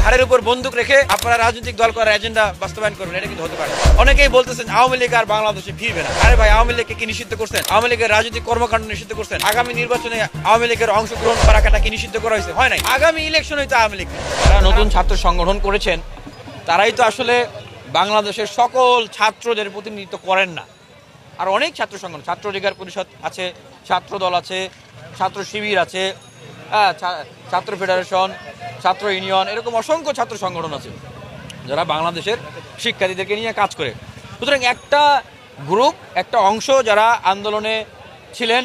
ঘাড়ের উপর বন্দুক রেখে আপনারা রাজনৈতিক দল করার এজেন্ডা বাস্তবায়ন করবেন, এটা কিন্তু হতে পারে। অনেকেই বলতেছেন আওয়ামী লীগ আর বাংলাদেশে ফিরবে না। আরে ভাই, আওয়ামী লীগকে কি নিষিদ্ধ করছেন? আওয়ামী লীগের রাজনৈতিক কর্মকাণ্ড নিষিদ্ধ করছেন? আগামী নির্বাচনে আওয়ামী লীগের অংশগ্রহণ করাটা কি নিষিদ্ধ করা হয়েছে? হয় নাই। আগামী ইলেকশনে তো আওয়ামী লীগ, যারা নতুন ছাত্র সংগঠন করেছেন তারাই তো আসলে বাংলাদেশের সকল ছাত্রদের প্রতিনিধিত্ব করেন না। আর অনেক ছাত্র সংগঠন, ছাত্র অধিকার পরিষদ আছে, ছাত্র দল আছে, ছাত্র শিবির আছে, ছাত্র ফেডারেশন, ছাত্র ইউনিয়ন, এরকম অসংখ্য ছাত্র সংগঠন আছে যারা বাংলাদেশের শিক্ষার্থীদেরকে নিয়ে কাজ করে। সুতরাং একটা গ্রুপ, একটা অংশ যারা আন্দোলনে ছিলেন,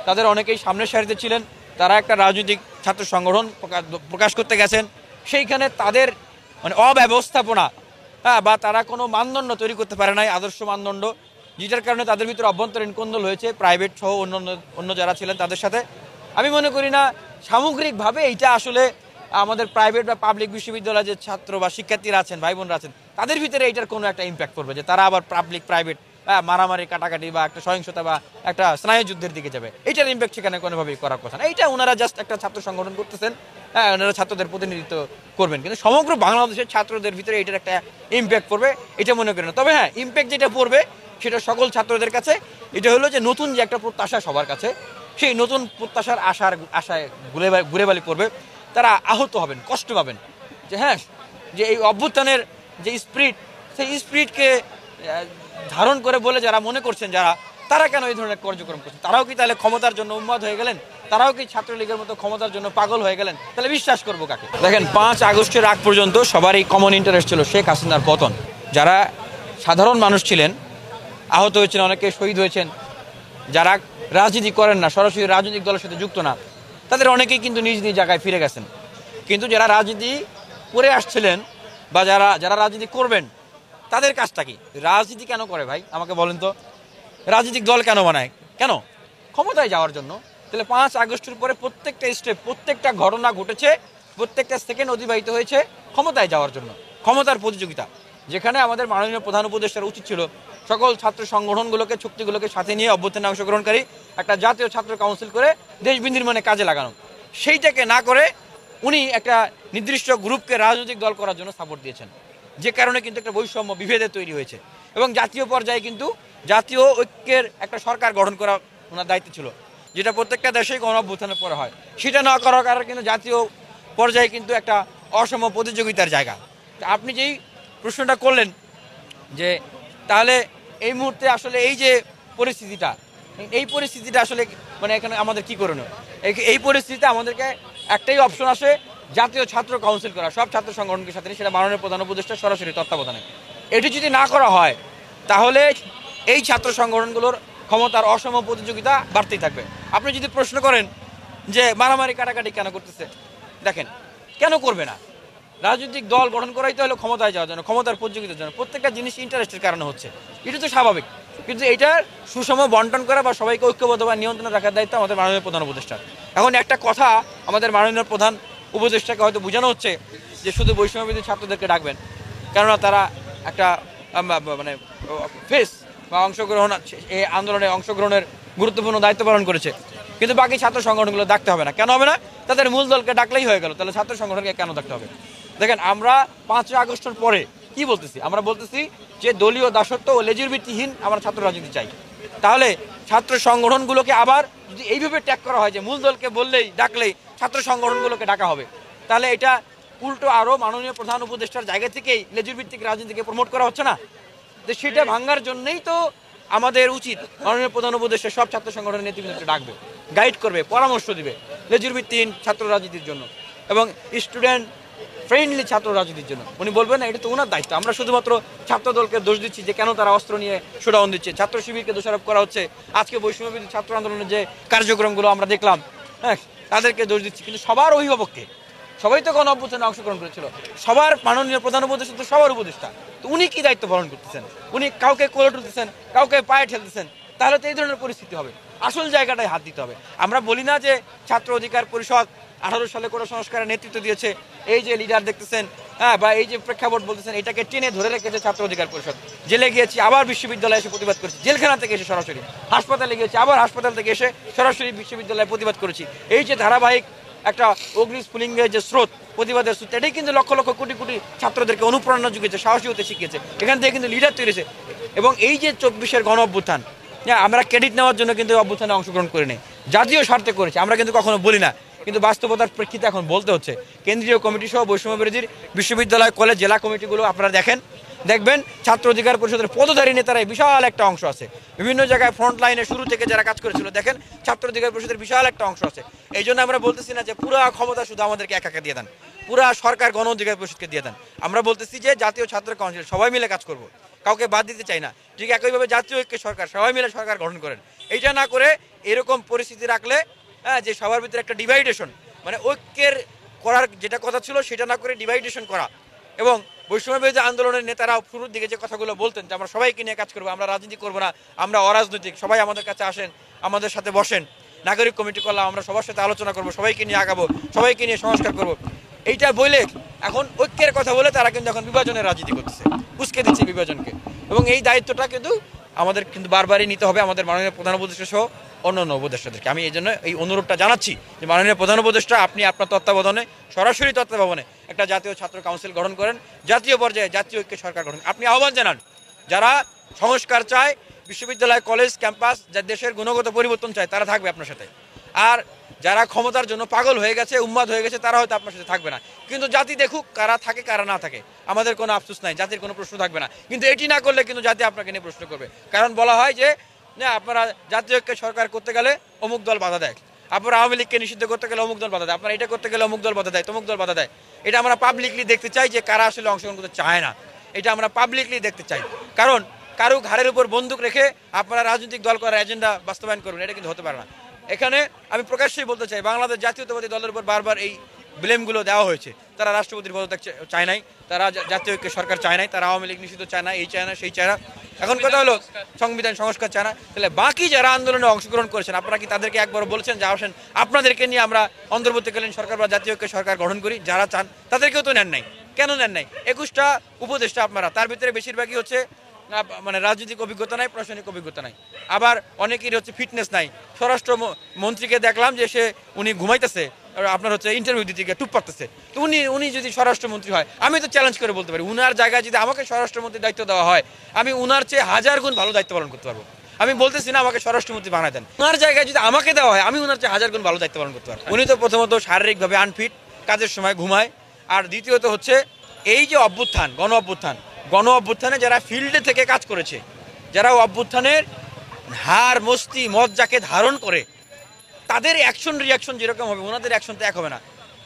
তাদের অনেকেই সামনের সারিতে ছিলেন, তারা একটা রাজনৈতিক ছাত্র সংগঠন প্রকাশ করতে গেছেন। সেইখানে তাদের মানে অব্যবস্থাপনা বা তারা কোনো মানদণ্ড তৈরি করতে পারে নাই, আদর্শ মানদণ্ড, যেটার কারণে তাদের ভিতরে অভ্যন্তরীণ কোন্দল হয়েছে প্রাইভেট সহ অন্য যারা ছিলেন তাদের সাথে। আমি মনে করি না সামগ্রিকভাবে এইটা আসলে আমাদের প্রাইভেট বা পাবলিক বিশ্ববিদ্যালয়ে যে ছাত্র বা শিক্ষার্থীরা আছেন, ভাই বোনরা আছেন, তাদের ভিতরে এইটার কোনো একটা ইম্প্যাক্ট করবে যে তারা আবার পাবলিক প্রাইভেট মারামারি কাটাকাটি বা একটা সহিংসতা বা একটা স্নায়ুযুদ্ধের দিকে যাবে। এইটার ইম্প্যাক্ট সেখানে কোনোভাবেই করার কথা না। এইটা ওনারা জাস্ট একটা ছাত্র সংগঠন করতেছেন, ওনারা ছাত্রদের প্রতিনিধিত্ব করবেন, কিন্তু সমগ্র বাংলাদেশের ছাত্রদের ভিতরে এটার একটা ইম্প্যাক্ট পড়বে এটা মনে করি না। তবে হ্যাঁ, ইম্প্যাক্ট যেটা পড়বে সেটা সকল ছাত্রদের কাছে এটা হলো যে নতুন যে একটা প্রত্যাশা সবার কাছে, সেই নতুন প্রত্যাশার আশায় ঘুরেবালি পড়বে। তারা আহত হবেন, কষ্ট পাবেন যে হ্যাঁ, যে এই অভ্যুত্থানের যে স্পিরিট, সেই স্পিরিটকে ধারণ করে বলে যারা মনে করছেন, তারা কেন এই ধরনের কার্যক্রম করছেন? তারাও কি তাহলে ক্ষমতার জন্য উন্মাদ হয়ে গেলেন? তারাও কি ছাত্রলীগের মতো ক্ষমতার জন্য পাগল হয়ে গেলেন? তাহলে বিশ্বাস করবো কাকে? দেখেন, 5 আগস্টের আগ পর্যন্ত সবারই কমন ইন্টারেস্ট ছিল শেখ হাসিনার পতন। যারা সাধারণ মানুষ ছিলেন, আহত হয়েছেন, অনেকে শহীদ হয়েছেন, যারা রাজনীতি করেন না, সরাসরি রাজনৈতিক দলের সাথে যুক্ত না, তাদের অনেকেই কিন্তু নিজ নিজ জায়গায় ফিরে গেছেন। কিন্তু যারা রাজনীতি করে আসছিলেন বা যারা রাজনীতি করবেন, তাদের কাজটা কি? রাজনীতি কেন করে ভাই আমাকে বলেন তো? রাজনৈতিক দল কেন বানায়? কেন? ক্ষমতায় যাওয়ার জন্য। তাহলে 5 আগস্টের পরে প্রত্যেকটা স্টেপ, প্রত্যেকটা ঘটনা ঘটেছে, প্রত্যেকটা সেকেন্ড অতিবাহিত হয়েছে ক্ষমতায় যাওয়ার জন্য, ক্ষমতার প্রতিযোগিতা। যেখানে আমাদের মাননীয় প্রধান উপদেষ্টার উচিত ছিল সকল ছাত্র সংগঠনগুলোকে, শক্তিগুলোকে সাথে নিয়ে অভ্যুত্থানে অংশগ্রহণকারী একটা জাতীয় ছাত্র কাউন্সিল করে দেশ বিনির্মাণে কাজে লাগানো। সেইটাকে না করে উনি একটা নির্দিষ্ট গ্রুপকে রাজনৈতিক দল করার জন্য সাপোর্ট দিয়েছেন, যে কারণে কিন্তু একটা বৈষম্য বিভেদের তৈরি হয়েছে। এবং জাতীয় পর্যায়ে কিন্তু জাতীয় ঐক্যের একটা সরকার গঠন করা ওনার দায়িত্ব ছিল, যেটা প্রত্যেকটা দেশেই গণ অভ্যুত্থানের পরে হয়। সেটা না করার কারণে কিন্তু জাতীয় পর্যায়ে কিন্তু একটা অসম প্রতিযোগিতার জায়গা। আপনি যেই প্রশ্নটা করলেন যে তাহলে এই মুহূর্তে আসলে এই যে পরিস্থিতিটা আসলে মানে এখানে আমাদের কি করণীয়? এই পরিস্থিতিতে আমাদেরকে একটাই অপশন আসে, জাতীয় ছাত্র কাউন্সিল করা, সব ছাত্র সংগঠনকে সাথে, সেটা মাননীয় প্রধান উপদেষ্টা সরাসরি তত্ত্বাবধানে। এটি যদি না করা হয় তাহলে এই ছাত্র সংগঠনগুলোর ক্ষমতার অসম প্রতিযোগিতা বাড়তেই থাকবে। আপনি যদি প্রশ্ন করেন যে মারামারি কাটাকাটি কেন করতেছে, দেখেন কেন করবে না? রাজনৈতিক দল গঠন করাই তো হলো ক্ষমতায় যাওয়ার জন্য, ক্ষমতার প্রতিযোগিতার জন্য। প্রত্যেকটা জিনিস ইন্টারেস্টের কারণে হচ্ছে, এটা তো স্বাভাবিক। কিন্তু এটার সুষম বন্টন করা বা সবাইকে ঐক্যবদ্ধ বা নিয়ন্ত্রণে রাখার দায়িত্ব আমাদের মাননীয় প্রধান উপদেষ্টা। এখন একটা কথা আমাদের মাননীয় প্রধান উপদেষ্টাকে হয়তো বোঝানো হচ্ছে যে শুধু বৈষম্যবিরোধী ছাত্রদেরকে ডাকবেন, কেননা তারা একটা মানে ফেস বা অংশগ্রহণ, এই আন্দোলনে অংশগ্রহণের গুরুত্বপূর্ণ দায়িত্ব পালন করেছে। কিন্তু বাকি ছাত্র সংগঠনগুলো ডাকতে হবে না। কেন হবে না? তাদের মূল দলকে ডাকলেই হয়ে গেল, তাহলে ছাত্র সংগঠনকে কেন ডাকতে হবে? দেখেন, আমরা 5 আগস্টের পরে কি বলতেছি? আমরা বলতেছি যে দলীয় দাসত্ব ও লেজুর ভিত্তিহীন আমরা ছাত্র রাজনীতি চাই। তাহলে ছাত্র সংগঠনগুলোকে আবার যদি এইভাবে ট্যাগ করা হয় যে মূল দলকে ডাকলেই ছাত্র সংগঠনগুলোকে ডাকা হবে, তাহলে এটা উল্টো আরও মাননীয় প্রধান উপদেষ্টার জায়গা থেকেই লেজুর ভিত্তিক রাজনীতিকে প্রমোট করা হচ্ছে না? যে সেটা ভাঙার জন্যই তো আমাদের উচিত মাননীয় প্রধান উপদেষ্টা সব ছাত্র সংগঠনের নেতৃবৃন্দকে ডাকবে, গাইড করবে, পরামর্শ দিবে লেজুর ভিত্তিহীন ছাত্র রাজনীতির জন্য এবং স্টুডেন্ট ফ্রেন্ডলি ছাত্র রাজনীতির জন্য। উনি বলবেন না, এটা তো ওনার দায়িত্ব। আমরা শুধুমাত্র ছাত্র দলকে দোষ দিচ্ছি যে কেন তারা অস্ত্র নিয়ে শোডাউন দিচ্ছে, ছাত্র শিবিরকে দোষারোপ করা হচ্ছে। আজকে বৈষম্যবিরোধী ছাত্র আন্দোলনের যে কার্যক্রমগুলো আমরা দেখলাম, হ্যাঁ, তাদেরকে দোষ দিচ্ছি। কিন্তু সবার অভিভাবককে, সবাই তো গণ অভ্যুত্থানে অংশগ্রহণ করেছিল, সবার মাননীয় প্রধান উপদেষ্টা তো সবার উপদেষ্টা। তো উনি কি দায়িত্ব পালন করতেছেন? উনি কাউকে কোলে তুলতেছেন, কাউকে পায়ে ঠেলতেছেন, তাহলে তো এই ধরনের পরিস্থিতি হবে। আসল জায়গাটায় হাত দিতে হবে। আমরা বলি না যে ছাত্র অধিকার পরিষদ 18 সালে কোনো সংস্কারের নেতৃত্ব দিয়েছে, এই যে লিডার দেখতেছেন, হ্যাঁ, বা এই যে প্রেক্ষাপট বলতেছেন, এটাকে টেনে ধরে রেখেছে ছাত্র অধিকার পরিষদ। জেলে গিয়েছি, আবার বিশ্ববিদ্যালয়ে এসে প্রতিবাদ করেছি, জেলখানা থেকে এসে সরাসরি হাসপাতালে গিয়েছি, আবার হাসপাতাল থেকে এসে সরাসরি বিশ্ববিদ্যালয়ে প্রতিবাদ করেছি। এই যে ধারাবাহিক একটা অগ্নিস্ফুলিঙ্গের যে স্রোত, প্রতিবাদের স্রোত, এটাই কিন্তু লক্ষ লক্ষ কোটি কোটি ছাত্রদেরকে অনুপ্রেরণা জুগিয়েছে, সাহসী হতে শিখিয়েছে। এখান থেকে কিন্তু লিডার তৈরি হয়েছে। এবং এই যে 24-এর গণ অভ্যুত্থান, আমরা ক্রেডিট নেওয়ার জন্য কিন্তু অভ্যুত্থানে অংশগ্রহণ করি নাই, জাতীয় স্বার্থে করেছি, আমরা কিন্তু কখনো বলি না, কিন্তু বাস্তবতার প্রেক্ষিতে এখন বলতে হচ্ছে। কেন্দ্রীয় কমিটি সহ বৈষম্য বিরোধী বিশ্ববিদ্যালয়, কলেজ, জেলা কমিটিগুলো আপনারা দেখবেন ছাত্র অধিকার পরিষদের পদধারী নেতারাই বিশাল একটা অংশ আছে। বিভিন্ন জায়গায় ফ্রন্ট লাইনে শুরু থেকে যারা কাজ করেছিল, দেখেন ছাত্র অধিকার পরিষদের বিশাল একটা অংশ আছে। এই জন্য আমরা বলতেছি না যে পুরো ক্ষমতা শুধু আমাদেরকে একা দিয়ে দেন, পুরা সরকার গণ অধিকার পরিষদকে দিয়ে দেন। আমরা বলতেছি যে জাতীয় ছাত্র কাউন্সিল সবাই মিলে কাজ করব, কাউকে বাদ দিতে চাই না। ঠিক একইভাবে জাতীয় ঐক্য সরকার, সবাই মিলে সরকার গঠন করেন। এইটা না করে এরকম পরিস্থিতি রাখলে যে সবার ভিতরে একটা ডিভাইডেশন, মানে ঐক্যের করার যেটা কথা ছিল সেটা না করে ডিভাইডেশন করা। এবং বৈষম্য বিরোধী আন্দোলনের নেতারা শুরুর দিকে যে কথাগুলো বলতেন যে আমরা সবাইকে নিয়ে কাজ করবো, আমরা রাজনীতি করবো না, আমরা অরাজনৈতিক, সবাই আমাদের কাছে আসেন, আমাদের সাথে বসেন, নাগরিক কমিটি করলাম, আমরা সবার সাথে আলোচনা করবো, সবাইকে নিয়ে আগাবো, সবাইকে নিয়ে সংস্কার করবো, এইটা বলে এখন ঐক্যের কথা বলে তারা কিন্তু এখন বিভাজনের রাজনীতি করতেছে, উস্কে দিচ্ছে বিভাজনকে। এবং এই দায়িত্বটা কিন্তু আমাদের কিন্তু বারবারই নিতে হবে, আমাদের মাননীয় প্রধান উপদেষ্টা সহ অন্যান্য উপদেষ্টাদেরকে। আমি এই জন্য এই অনুরোধটা জানাচ্ছি যে মাননীয় প্রধান উপদেষ্টা, আপনি আপনার তত্ত্বাবধানে, সরাসরি তত্ত্বাবধানে একটা জাতীয় ছাত্র কাউন্সিল গঠন করেন, জাতীয় পর্যায়ে জাতীয় ঐক্য সরকার গঠন। আপনি আহ্বান জানান যারা সংস্কার চায়, বিশ্ববিদ্যালয়, কলেজ, ক্যাম্পাস, যা দেশের গুণগত পরিবর্তন চায়, তারা থাকবে আপনার সাথে। আর যারা ক্ষমতার জন্য পাগল হয়ে গেছে, উন্মাদ হয়ে গেছে, তারা হয়তো আপনার সাথে থাকবে না। কিন্তু জাতি দেখুক কারা থাকে কারা না থাকে, আমাদের কোনো আফসোস নাই, জাতির কোনো প্রশ্ন থাকবে না। কিন্তু এটি না করলে কিন্তু জাতি আপনাকে নিয়ে প্রশ্ন করবে। কারণ বলা হয় যে আপনারা জাতীয় ঐক্য সরকার করতে গেলে অমুক দল বাধা দেয়, আপনারা আওয়ামী লীগকে নিষিদ্ধ করতে গেলে অমুক দল বাধা দেয়, আপনারা এটা করতে গেলে অমুক দল বাধা দেয়, তমুক দল বাধা দেয়। এটা আমরা পাবলিকলি দেখতে চাই যে কারা আসলে অংশগ্রহণ করতে চায় না, এটা আমরা পাবলিকলি দেখতে চাই। কারণ কারো ঘাড়ের উপর বন্দুক রেখে আপনারা রাজনৈতিক দল করার এজেন্ডা বাস্তবায়ন করবেন, এটা কিন্তু হতে পারে না। এখানে আমি প্রকাশ্যেই বলতে চাই, বাংলাদেশ জাতীয়তাবাদী দলের উপর বারবার এই ব্লেমগুলো দেওয়া হয়েছে। তারা রাষ্ট্রপতির পদত্যাগ চায় নাই, তারা জাতীয় ঐক্য সরকার চায় নাই, তারা আওয়ামী লীগ নিষিদ্ধ চায় না, এই চায় না, সেই চায় না। এখন কথা হলো সংবিধান সংস্কার চায় না। তাহলে বাকি যারা আন্দোলনে অংশগ্রহণ করেছেন, আপনারা কি তাদেরকে একবার বলছেন যে আসেন আপনাদেরকে নিয়ে আমরা অন্তর্বর্তীকালীন সরকার বা জাতীয় ঐক্য সরকার গঠন করি? যারা চান তাদেরকেও তো নেন নাই। কেন নেন নাই? 21টা উপদেষ্টা আপনারা, তার ভিতরে বেশিরভাগই হচ্ছে মানে রাজনৈতিক অভিজ্ঞতা নাই, প্রশাসনিক অভিজ্ঞতা নাই, আবার অনেকেরই হচ্ছে ফিটনেস নাই। স্বরাষ্ট্র মন্ত্রীকে দেখলাম যে উনি ঘুমাইতেছে, আপনার হচ্ছে ইন্টারভিউ দিতে গিয়ে টুপ পারতেছে। তো উনি যদি স্বরাষ্ট্রমন্ত্রী হয়, আমি তো চ্যালেঞ্জ করে বলতে পারি, উনার জায়গায় যদি আমাকে স্বরাষ্ট্রমন্ত্রীর দায়িত্ব দেওয়া হয়, আমি উনার চেয়ে 1000 গুণ ভালো দায়িত্ব পালন করতে পারবো। আমি বলতেছি না আমাকে স্বরাষ্ট্রমন্ত্রী বানায় দেন, উনার জায়গায় যদি আমাকে দেওয়া হয়, আমি উনার চেয়ে 1000 গুণ ভালো দায়িত্ব পালন করতে পারবো। উনি তো প্রথমত শারীরিকভাবে আনফিট, কাজের সময় ঘুমায়, আর দ্বিতীয়ত হচ্ছে এই যে অভ্যুত্থান, গণ অভ্যুত্থানে যারা ফিল্ডে থেকে কাজ করেছে, যারা অভ্যুত্থানের হার মস্তি মজ্জাকে ধারণ করে, তাদের অ্যাকশন রিয়াকশন যেরকম হবে, ওনাদের অ্যাকশন তো এক হবে না।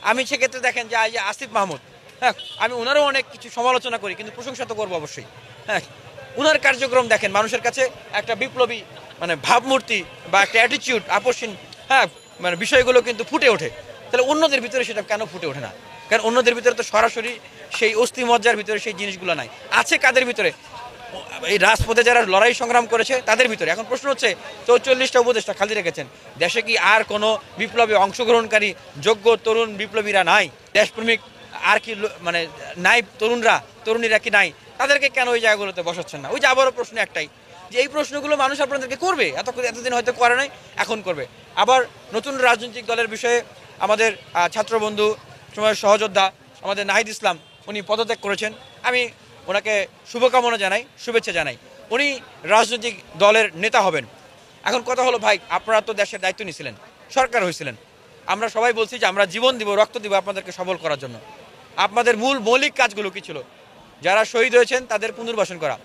আমি সেক্ষেত্রে দেখেন যে আসিফ মাহমুদ, হ্যাঁ, আমি ওনারও অনেক কিছু সমালোচনা করি, কিন্তু প্রশংসা তো করবো অবশ্যই। হ্যাঁ, ওনার কার্যক্রম দেখেন, মানুষের কাছে একটা বিপ্লবী মানে ভাবমূর্তি বা একটা অ্যাটিটিউড, আপসীন, হ্যাঁ, মানে বিষয়গুলো কিন্তু ফুটে ওঠে। তাহলে অন্যদের ভিতরে সেটা কেন ফুটে ওঠে না? কারণ অন্যদের ভিতরে তো সরাসরি সেই অস্থি মজ্জার ভিতরে সেই জিনিসগুলো নাই। আছে কাদের ভিতরে? এই রাজপথে যারা লড়াই সংগ্রাম করেছে তাদের ভিতরে। এখন প্রশ্ন হচ্ছে 44টা উপদেষ্টা খালি রেখেছেন, দেশে কি আর কোনো বিপ্লবী অংশগ্রহণকারী যোগ্য তরুণ বিপ্লবীরা নাই? দেশপ্রেমিক আর কি মানে নাই? তরুণীরা কি নাই? তাদেরকে কেন ওই জায়গাগুলোতে বসাচ্ছেন না? ওই যে আবারও প্রশ্ন একটাই, যে এই প্রশ্নগুলো মানুষ আপনাদেরকে করবে, এতদিন হয়তো করে নাই, এখন করবে। আবার নতুন রাজনৈতিক দলের বিষয়ে আমাদের ছাত্রবন্ধু, সময়ের সহযোদ্ধা আমাদের নাহিদ ইসলাম, উনি পদত্যাগ করেছেন। আমি ওনাকে শুভকামনা জানাই, শুভেচ্ছা জানাই। উনি রাজনৈতিক দলের নেতা হবেন। এখন কথা হলো ভাই, আপনারা তো দেশের দায়িত্ব নিয়েছিলেন, সরকার হয়েছিলেন, আমরা সবাই বলছি যে আমরা জীবন দিব, রক্ত দিব আপনাদেরকে সবল করার জন্য। আপনাদের মৌলিক কাজগুলো কি ছিল? যারা শহীদ হয়েছেন তাদের পুনর্বাসন করা,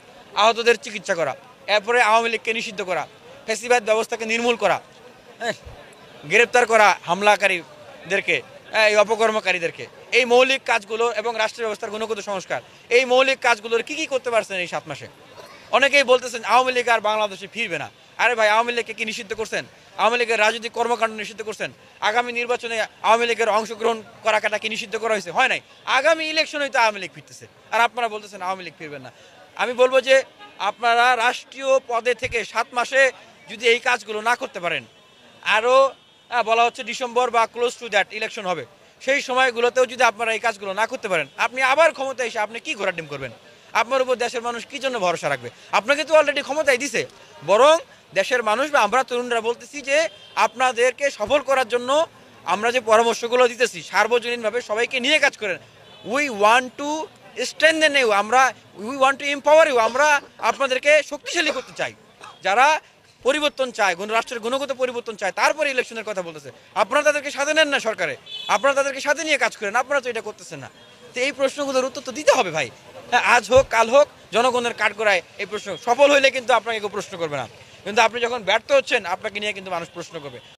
আহতদের চিকিৎসা করা, এরপরে আওয়ামী লীগকে নিষিদ্ধ করা, ফ্যাসিবাদ ব্যবস্থাকে নির্মূল করা, হ্যাঁ, গ্রেপ্তার করা হামলাকারীদেরকে, এই অপকর্মকারীদেরকে, এই মৌলিক কাজগুলো এবং রাষ্ট্র ব্যবস্থার গুণগত সংস্কার, এই মৌলিক কাজগুলোর কি করতে পারছেন এই 7 মাসে? অনেকেই বলতেছেন আওয়ামী লীগ আর বাংলাদেশে ফিরবে না। আরে ভাই, আওয়ামী লীগকে কি নিষিদ্ধ করছেন? আওয়ামী লীগের রাজনৈতিক কর্মকাণ্ড নিষিদ্ধ করছেন? আগামী নির্বাচনে আওয়ামী লীগের অংশগ্রহণ করাটা কি নিষিদ্ধ করা হয়েছে? হয় নাই। আগামী ইলেকশনে তো আওয়ামী লীগ ফিরতেছে, আর আপনারা বলতেছেন আওয়ামী লীগ ফিরবেন না। আমি বলবো যে আপনারা রাষ্ট্রীয় পদে থেকে 7 মাসে যদি এই কাজগুলো না করতে পারেন, আরও বলা হচ্ছে ডিসেম্বর বা ক্লোজ টু দ্যাট ইলেকশন হবে, সেই সময়গুলোতেও যদি আপনারা এই কাজগুলো না করতে পারেন, আপনি আবার ক্ষমতায় এসে আপনি কি ঘোরাডিম করবেন? আপনার উপর দেশের মানুষ কি জন্য ভরসা রাখবে? আপনাকে তো অলরেডি ক্ষমতায় দিছে। বরং দেশের মানুষ বা আমরা তরুণরা বলতেছি যে আপনাদেরকে সফল করার জন্য আমরা যে পরামর্শগুলো দিতেছি সার্বজনীনভাবে সবাইকে নিয়ে কাজ করেন। We want to strengthen you, we want to empower you. আমরা আপনাদেরকে শক্তিশালী করতে চাই। যারা পরিবর্তন চায়, রাষ্ট্রের গুণগত পরিবর্তন চায়, তারপরে ইলেকশনের কথা বলতেছে। আপনারা তাদেরকে সাথে নেন না সরকারে, আপনারা তাদেরকে সাথে নিয়ে কাজ করেন, আপনারা তো এটা করতেছেন না। তো এই প্রশ্নগুলোর উত্তর তো দিতে হবে ভাই। হ্যাঁ, আজ হোক কাল হোক জনগণের কাঠগড়ায় এই প্রশ্ন সফল হইলে কিন্তু আপনাকে কেউ প্রশ্ন করবে না, কিন্তু আপনি যখন ব্যর্থ হচ্ছেন আপনাকে নিয়ে কিন্তু মানুষ প্রশ্ন করবে।